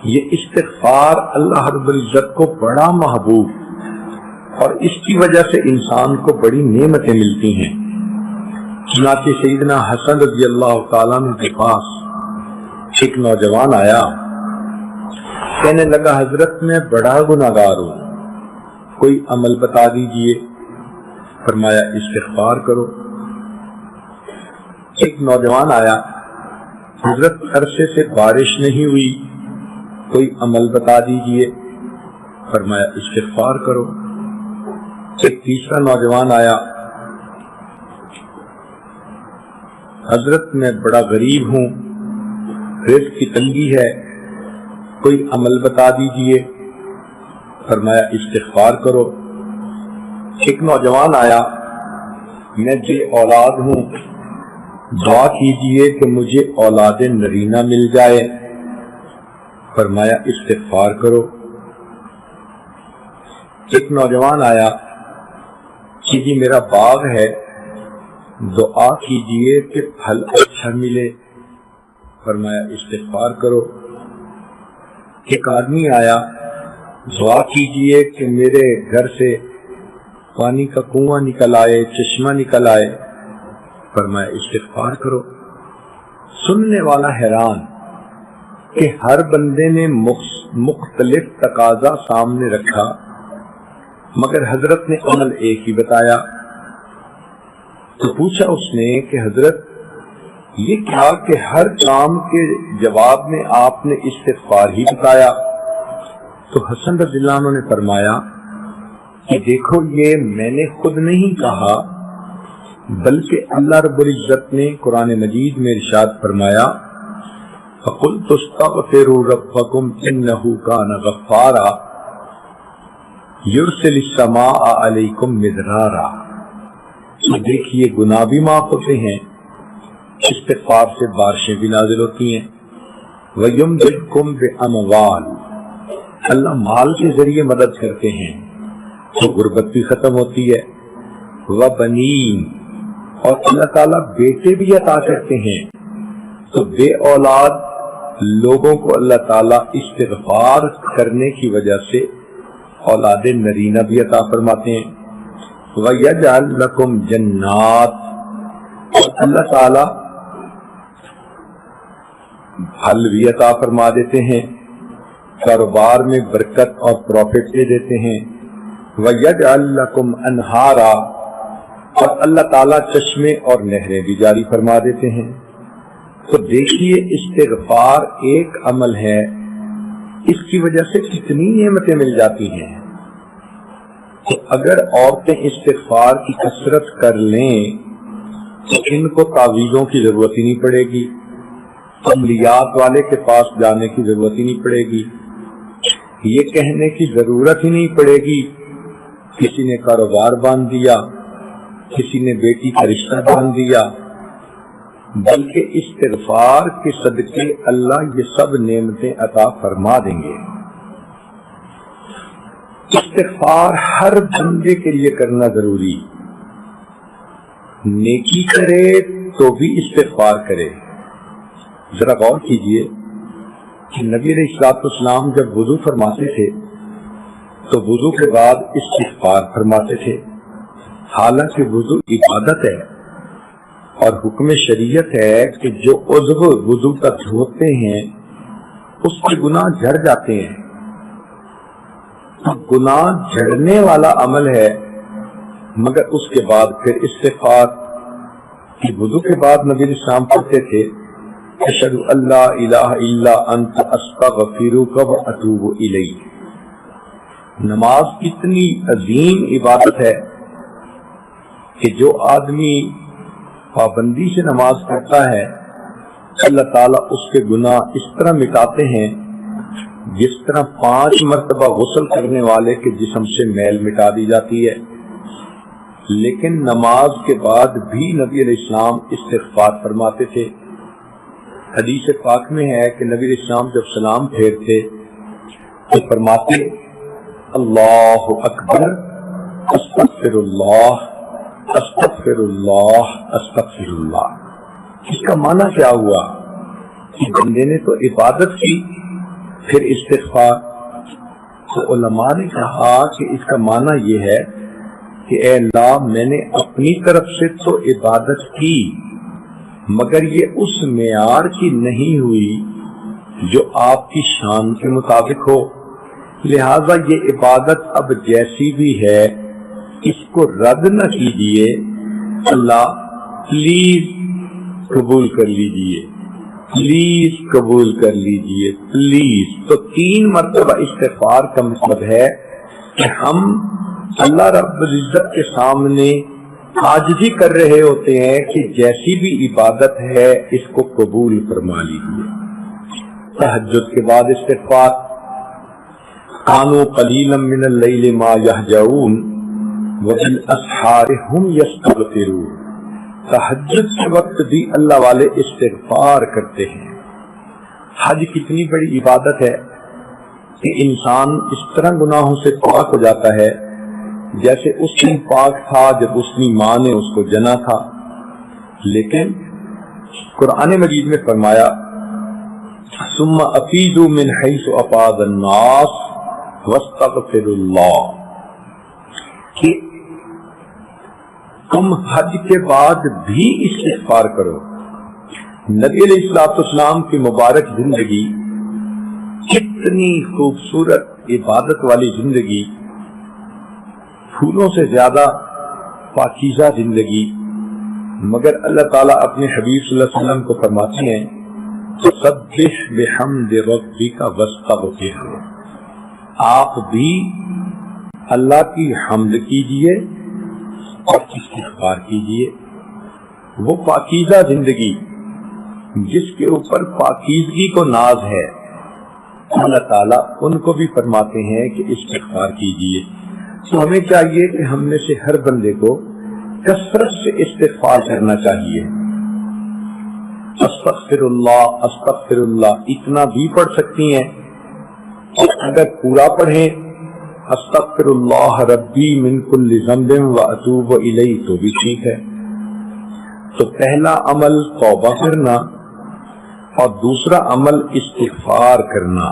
یہ استغفار اللہ رب العزت کو بڑا محبوب اور اس کی وجہ سے انسان کو بڑی نعمتیں ملتی ہیں۔ چنانچہ سیدنا حسن رضی اللہ تعالیٰ عنہ کے پاس ایک نوجوان آیا، کہنے لگا حضرت میں بڑا گناہگار ہوں، کوئی عمل بتا دیجئے۔ فرمایا استغفار کرو۔ ایک نوجوان آیا، حضرت عرصے سے بارش نہیں ہوئی، کوئی عمل بتا دیجئے۔ فرمایا استغفار کرو۔ ایک تیسرا نوجوان آیا، حضرت میں بڑا غریب ہوں، رزق کی تنگی ہے، کوئی عمل بتا دیجئے۔ فرمایا استغفار کرو۔ ایک نوجوان آیا، میں بے اولاد ہوں، دعا کیجئے کہ مجھے اولاد نرینہ مل جائے۔ فرمایا استغفار کرو۔ ایک نوجوان آیا کہ جی میرا باغ ہے، دعا کیجئے کہ پھل اچھا ملے۔ فرمایا استغفار کرو۔ ایک آدمی آیا، دعا کیجئے کہ میرے گھر سے پانی کا کنواں نکل آئے، چشمہ نکل آئے۔ فرمایا استغفار کرو۔ سننے والا حیران کہ ہر بندے نے مختلف تقاضا سامنے رکھا، مگر حضرت نے عمل ایک ہی بتایا۔ تو پوچھا اس نے کہ حضرت یہ کیا کہ ہر کام کے جواب میں آپ نے استغفار ہی بتایا؟ تو حسن رضی اللہ عنہ نے فرمایا کہ دیکھو یہ میں نے خود نہیں کہا، بلکہ اللہ رب العزت نے قرآن مجید میں ارشاد فرمایا فَقُلْتُ اسْتَغْفِرُوا رَبَّكُمْ إِنَّهُ كَانَ غَفَّارًا يُرْسِلِ السَّمَاءَ عَلَيْكُمْ مِدْرَارًا۔ دیکھیے گناہ بھی معاف ہوتے ہیں، استغفار سے بارشیں بھی نازل ہوتی ہیں۔ وَيُمْدِدْكُمْ بِأَمْوَالٍ، اللہ مال کے ذریعے مدد کرتے ہیں تو غربت بھی ختم ہوتی ہے۔ وَبَنِينَ، اور اللہ تعالیٰ بیٹے بھی عطا کرتے ہیں تو بے اولاد لوگوں کو اللہ تعالیٰ استغفار کرنے کی وجہ سے اولاد نرینہ بھی عطا فرماتے ہیں۔ وَيَجْعَلْ لَكُمْ جَنَّاتٍ، اور اللہ تعالیٰ پھل بھی عطا فرما دیتے ہیں، کاروبار میں برکت اور پروفٹ دے دیتے ہیں۔ وَيَجْعَلْ لَكُمْ أَنْهَارًا، اور اللہ تعالیٰ چشمے اور نہریں بھی جاری فرما دیتے ہیں۔ تو دیکھیے استغفار ایک عمل ہے، اس کی وجہ سے کتنی نعمتیں مل جاتی ہیں۔ تو اگر عورتیں استغفار کی کثرت کر لیں تو ان کو تعویذوں کی ضرورت ہی نہیں پڑے گی، عملیات والے کے پاس جانے کی ضرورت ہی نہیں پڑے گی، یہ کہنے کی ضرورت ہی نہیں پڑے گی کسی نے کاروبار باندھ دیا، کسی نے بیٹی کا رشتہ باندھ دیا، بلکہ استغفار کے صدقے اللہ یہ سب نعمتیں عطا فرما دیں گے۔ استغفار ہر بندے کے لیے کرنا ضروری، نیکی کرے تو بھی استغفار کرے۔ ذرا غور کیجئے کہ نبی علیہ السلام جب وضو فرماتے تھے تو وضو کے بعد استغفار فرماتے تھے، حالانکہ وضو عبادت ہے اور حکم شریعت ہے کہ جو عضو وضو کا دھوتے ہیں اس کے گناہ جھڑ جاتے ہیں۔ گناہ جھڑنے والا عمل ہے، مگر اس کے بعد پھر استغفار کی وضو کے بعد نبی علیہ السلام پڑھتے تھے اشہد ان لا الہ الا انت استغفرک و اتوب الیک۔ نماز کتنی عظیم عبادت ہے کہ جو آدمی پابندی سے نماز پڑھتا ہے اللہ تعالیٰ اس کے گناہ اس طرح مٹاتے ہیں جس طرح 5 مرتبہ غسل کرنے والے کے جسم سے میل مٹا دی جاتی ہے۔ لیکن نماز کے بعد بھی نبی علیہ السلام استغفار فرماتے تھے۔ حدیث پاک میں ہے کہ نبی علیہ السلام جب سلام پھیرتے تو فرماتے اللہ اکبر استغفر اللہ استغفر اللہ استغفر اللہ۔ اس کا معنی کیا ہوا کہ بندے نے تو عبادت کی پھر استغفار. تو علماء نے کہا کہ اس کا معنی یہ ہے کہ اے اللہ میں نے اپنی طرف سے تو عبادت کی مگر یہ اس معیار کی نہیں ہوئی جو آپ کی شان کے مطابق ہو، لہذا یہ عبادت اب جیسی بھی ہے اس کو رد نہ کیجیے، اللہ پلیز قبول کر لیجیے، پلیز قبول کر لیجیے، پلیز. تو 3 مرتبہ استغفار کا مطلب ہے کہ ہم اللہ رب العزت کے سامنے عاجزی کر رہے ہوتے ہیں کہ جیسی بھی عبادت ہے اس کو قبول فرما لیجیے. تہجد کے بعد استغفار. کانوا قلیلا من اللیل ما یہجعون وبالاسحار هم یستغفرون. تہجد کے وقت بھی اللہ والے استغفار کرتے ہیں. حج کتنی بڑی عبادت ہے کہ انسان اس طرح گناہوں سے پاک ہو جاتا ہے جیسے اس دن پاک تھا جب اس کی ماں نے اس کو جنا تھا. لیکن قرآن مجید میں فرمایا ثم افیدوا من حیث افاض الناس واستغفروا اللہ، کہ تم حج کے بعد بھی استغفار کرو. نبی علیہ الصلوۃ والسلام کی مبارک زندگی کتنی خوبصورت عبادت والی زندگی، پھولوں سے زیادہ پاکیزہ زندگی، مگر اللہ تعالیٰ اپنے حبیب صلی اللہ علیہ وسلم کو فرماتے ہیں سبح بحمد ربک واستغفرہ، آپ بھی اللہ کی حمد کیجئے اور استغفار کیجئے. وہ پاکیزہ زندگی جس کے اوپر پاکیزگی کو ناز ہے، اللہ تعالیٰ ان کو بھی فرماتے ہیں کہ استغفار کیجئے. تو ہمیں چاہیے کہ ہم میں سے ہر بندے کو کثرت سے استغفار کرنا چاہیے. استغفر اللہ اتنا بھی پڑھ سکتی ہیں، اور اگر پورا پڑھیں استغفر اللہ ربی من کل ذنب واتوب الیہ تو بھی ٹھیک ہے. تو پہلا عمل توبہ کرنا اور دوسرا عمل استغفار کرنا.